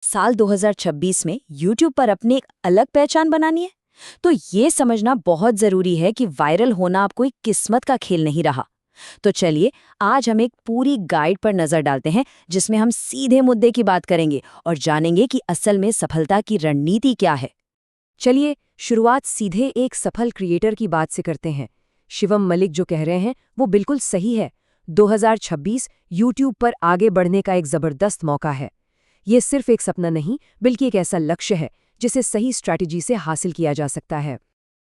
साल 2026 में YouTube पर अपनी एक अलग पहचान बनानी है तो ये समझना बहुत जरूरी है कि वायरल होना अब कोई किस्मत का खेल नहीं रहा। तो चलिए आज हम एक पूरी गाइड पर नजर डालते हैं जिसमें हम सीधे मुद्दे की बात करेंगे और जानेंगे कि असल में सफलता की रणनीति क्या है। चलिए शुरुआत सीधे एक सफल क्रिएटर की बात से करते हैं। शिवम मलिक जो कह रहे हैं वो बिल्कुल सही है। 2026 यूट्यूब पर आगे बढ़ने का एक जबरदस्त मौका है। ये सिर्फ एक सपना नहीं बल्कि एक ऐसा लक्ष्य है जिसे सही स्ट्रैटेजी से हासिल किया जा सकता है।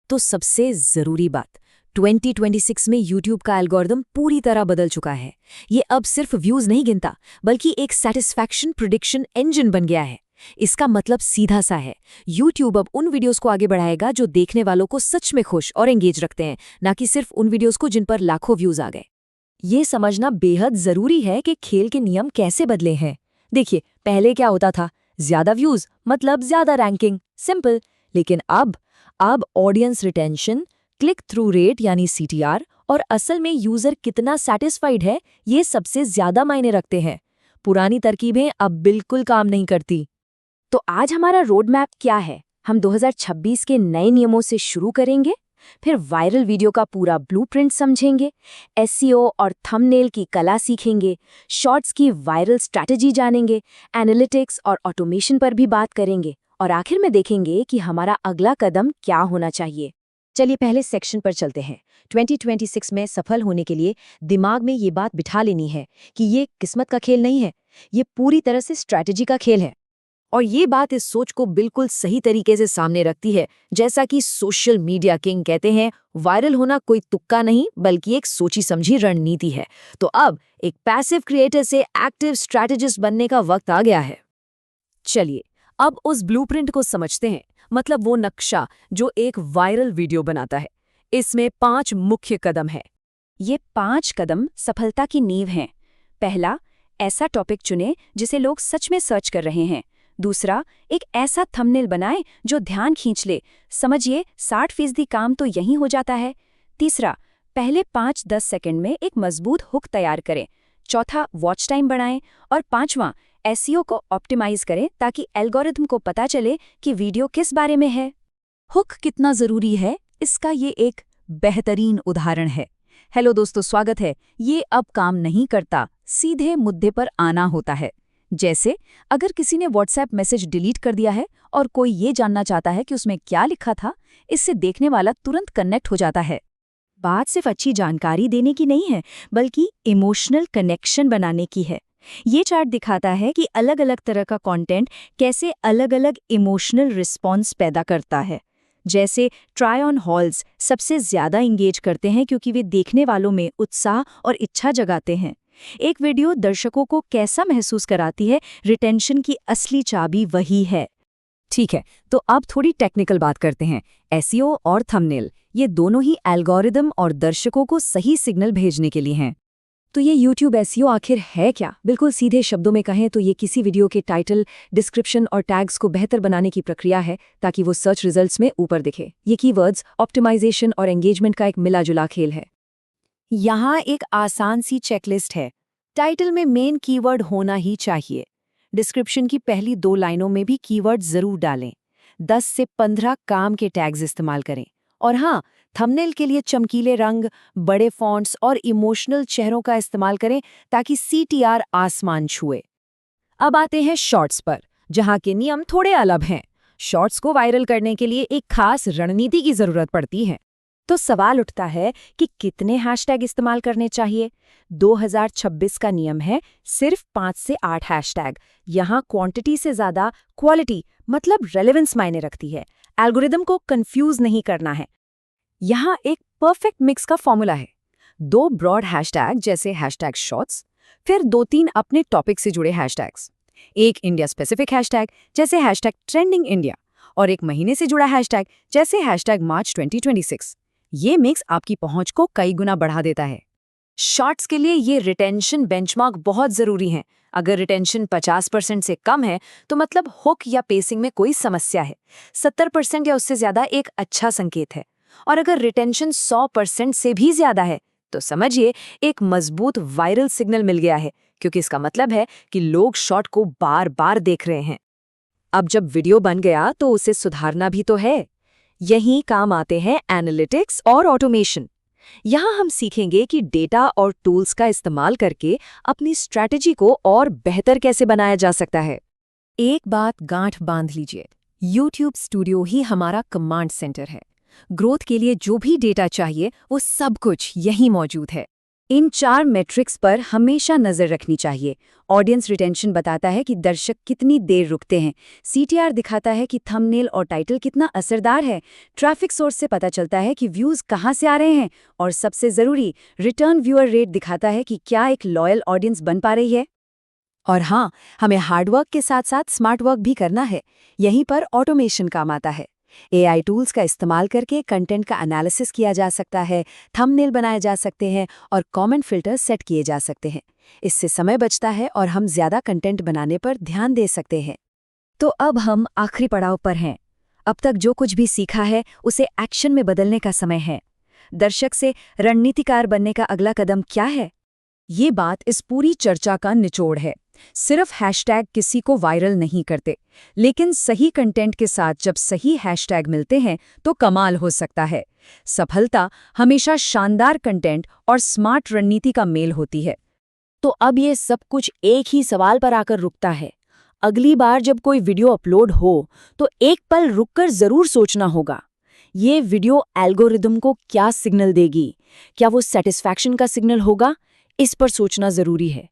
तो सबसे जरूरी बात 2026 में YouTube का एल्गोरिदम पूरी तरह बदल चुका है। ये अब सिर्फ व्यूज नहीं गिनता बल्कि एक सैटिस्फैक्शन प्रिडिक्शन इंजन बन गया है। इसका मतलब सीधा सा है, YouTube अब उन वीडियोस को आगे बढ़ाएगा जो देखने वालों को सच में खुश और एंगेज रखते हैं, ना कि सिर्फ उन वीडियोस को जिन पर लाखों व्यूज आ गए। ये समझना बेहद जरूरी है कि खेल के नियम कैसे बदले हैं। देखिए पहले क्या होता था, ज्यादा व्यूज मतलब ज्यादा रैंकिंग, सिंपल। लेकिन अब audience retention, click through rate यानी CTR और असल में यूजर कितना सैटिस्फाइड है ये सबसे ज्यादा मायने रखते हैं। पुरानी तरकीबें अब बिल्कुल काम नहीं करती। तो आज हमारा रोड मैप क्या है? हम 2026 के नए नियमों से शुरू करेंगे, फिर वायरल वीडियो का पूरा ब्लूप्रिंट समझेंगे, SEO और थंबनेल की कला सीखेंगे, शॉर्ट्स की वायरल स्ट्रैटेजी जानेंगे, एनालिटिक्स और ऑटोमेशन पर भी बात करेंगे और आखिर में देखेंगे कि हमारा अगला कदम क्या होना चाहिए। चलिए पहले सेक्शन पर चलते हैं। 2026 में सफल होने के लिए दिमाग में ये बात बिठा लेनी है कि ये किस्मत का खेल नहीं है, ये पूरी तरह से स्ट्रैटेजी का खेल है। और ये बात इस सोच को बिल्कुल सही तरीके से सामने रखती है। जैसा कि सोशल मीडिया किंग कहते हैं, वायरल होना कोई तुक्का नहीं बल्कि एक सोची समझी रणनीति है। तो अब एक पैसिव क्रिएटर से एक्टिव स्ट्रैटेजिस्ट बनने का वक्त आ गया है। चलिए अब उस ब्लूप्रिंट को समझते हैं, मतलब वो नक्शा जो एक वायरल वीडियो बनाता है। इसमें 5 मुख्य कदम हैं। ये 5 कदम सफलता की नींव हैं। पहला, ऐसा टॉपिक चुनें जिसे लोग सच में सर्च कर रहे हैं। दूसरा, एक ऐसा थंबनेल बनाएं जो ध्यान खींच ले, समझिए 60% काम तो यहीं हो जाता है। तीसरा, पहले 5-10 सेकंड में एक मजबूत हुक तैयार करें। चौथा, वॉच टाइम बढ़ाएं। और पांचवां, SEO को ऑप्टिमाइज करें ताकि एल्गोरिथम को पता चले कि वीडियो किस बारे में है। हुक कितना जरूरी है, इसका ये एक बेहतरीन उदाहरण है। हेलो दोस्तों, स्वागत है। ये अब काम नहीं करता, सीधे मुद्दे पर आना होता है। जैसे अगर किसी ने व्हाट्सएप मैसेज डिलीट कर दिया है और कोई ये जानना चाहता है कि उसमें क्या लिखा था, इससे देखने वाला तुरंत कनेक्ट हो जाता है। बात सिर्फ अच्छी जानकारी देने की नहीं है बल्कि इमोशनल कनेक्शन बनाने की है। ये चार्ट दिखाता है कि अलग अलग तरह का कंटेंट कैसे अलग अलग इमोशनल रिस्पॉन्स पैदा करता है। जैसे ट्राई ऑन हॉल्स सबसे ज्यादा इंगेज करते हैं क्योंकि वे देखने वालों में उत्साह और इच्छा जगाते हैं। एक वीडियो दर्शकों को कैसा महसूस कराती है, रिटेंशन की असली चाबी वही है। ठीक है, तो अब थोड़ी टेक्निकल बात करते हैं। SEO और थंबनेल, ये दोनों ही एल्गोरिदम और दर्शकों को सही सिग्नल भेजने के लिए हैं। तो ये YouTube SEO आखिर है क्या? बिल्कुल सीधे शब्दों में कहें तो ये किसी वीडियो के टाइटल, डिस्क्रिप्शन और टैग्स को बेहतर बनाने की प्रक्रिया है ताकि वो सर्च रिजल्ट्स में ऊपर दिखे। ये कीवर्ड्स, ऑप्टिमाइजेशन और एंगेजमेंट का एक मिला-जुला खेल है। यहाँ एक आसान सी चेकलिस्ट है। टाइटल में मेन कीवर्ड होना ही चाहिए। डिस्क्रिप्शन की पहली 2 लाइनों में भी कीवर्ड जरूर डालें। 10 से 15 काम के टैग्स इस्तेमाल करें। और हाँ, थंबनेल के लिए चमकीले रंग, बड़े फॉन्ट्स और इमोशनल चेहरों का इस्तेमाल करें ताकि CTR आसमान छुए। अब आते हैं शॉर्ट्स पर, जहाँ के नियम थोड़े अलग हैं। शॉर्ट्स को वायरल करने के लिए एक खास रणनीति की जरूरत पड़ती है। तो सवाल उठता है कि कितने हैशटैग इस्तेमाल करने चाहिए। 2026 का नियम है सिर्फ 5 से 8 हैशटैग। यहाँ क्वांटिटी से ज्यादा क्वालिटी मतलब रेलेवेंस मायने रखती है। एल्गोरिदम को कंफ्यूज नहीं करना है। यहाँ एक परफेक्ट मिक्स का फॉर्मूला है। 2 ब्रॉड हैशटैग जैसे हैशटैग शॉर्ट्स, फिर 2-3 अपने टॉपिक से जुड़े हैशटैग्स, एक इंडिया स्पेसिफिक हैशटैग जैसे हैशटैग ट्रेंडिंग इंडिया और एक महीने से जुड़ा हैशटैग जैसे हैशटैग मार्च 2026। ये मिक्स आपकी पहुंच को कई गुना बढ़ा देता है। शॉर्ट्स के लिए ये रिटेंशन बेंचमार्क बहुत जरूरी है। अगर रिटेंशन 50% से कम है तो मतलब हुक या पेसिंग में कोई समस्या है। 70% या उससे ज्यादा एक अच्छा संकेत है। और अगर रिटेंशन 100% से भी ज्यादा है तो समझिए एक मजबूत वायरल सिग्नल मिल गया है, क्योंकि इसका मतलब है कि लोग शॉर्ट को बार बार देख रहे हैं। अब जब वीडियो बन गया तो उसे सुधारना भी तो है। यहीं काम आते हैं एनालिटिक्स और ऑटोमेशन। यहाँ हम सीखेंगे कि डेटा और टूल्स का इस्तेमाल करके अपनी स्ट्रैटेजी को और बेहतर कैसे बनाया जा सकता है। एक बात गांठ बांध लीजिए, YouTube स्टूडियो ही हमारा कमांड सेंटर है। ग्रोथ के लिए जो भी डेटा चाहिए वो सब कुछ यहीं मौजूद है। इन 4 मैट्रिक्स पर हमेशा नज़र रखनी चाहिए। ऑडियंस रिटेंशन बताता है कि दर्शक कितनी देर रुकते हैं। CTR दिखाता है कि थंबनेल और टाइटल कितना असरदार है। ट्रैफिक सोर्स से पता चलता है कि व्यूज़ कहाँ से आ रहे हैं। और सबसे ज़रूरी, रिटर्न व्यूअर रेट दिखाता है कि क्या एक लॉयल ऑडियंस बन पा रही है। और हाँ, हमें हार्डवर्क के साथ साथ स्मार्ट वर्क भी करना है। यहीं पर ऑटोमेशन काम आता है। AI टूल्स का इस्तेमाल करके कंटेंट का एनालिसिस किया जा सकता है, थंबनेल बनाए जा सकते हैं और कमेंट फिल्टर सेट किए जा सकते हैं। इससे समय बचता है और हम ज़्यादा कंटेंट बनाने पर ध्यान दे सकते हैं। तो अब हम आखिरी पड़ाव पर हैं। अब तक जो कुछ भी सीखा है उसे एक्शन में बदलने का समय है। दर्शक से रणनीतिकार बनने का अगला कदम क्या है? ये बात इस पूरी चर्चा का निचोड़ है। सिर्फ हैशटैग किसी को वायरल नहीं करते, लेकिन सही कंटेंट के साथ जब सही हैशटैग मिलते हैं तो कमाल हो सकता है। सफलता हमेशा शानदार कंटेंट और स्मार्ट रणनीति का मेल होती है। तो अब ये सब कुछ एक ही सवाल पर आकर रुकता है। अगली बार जब कोई वीडियो अपलोड हो तो एक पल रुककर जरूर सोचना होगा, ये वीडियो एल्गोरिदम को क्या सिग्नल देगी? क्या वो सेटिस्फैक्शन का सिग्नल होगा? इस पर सोचना जरूरी है।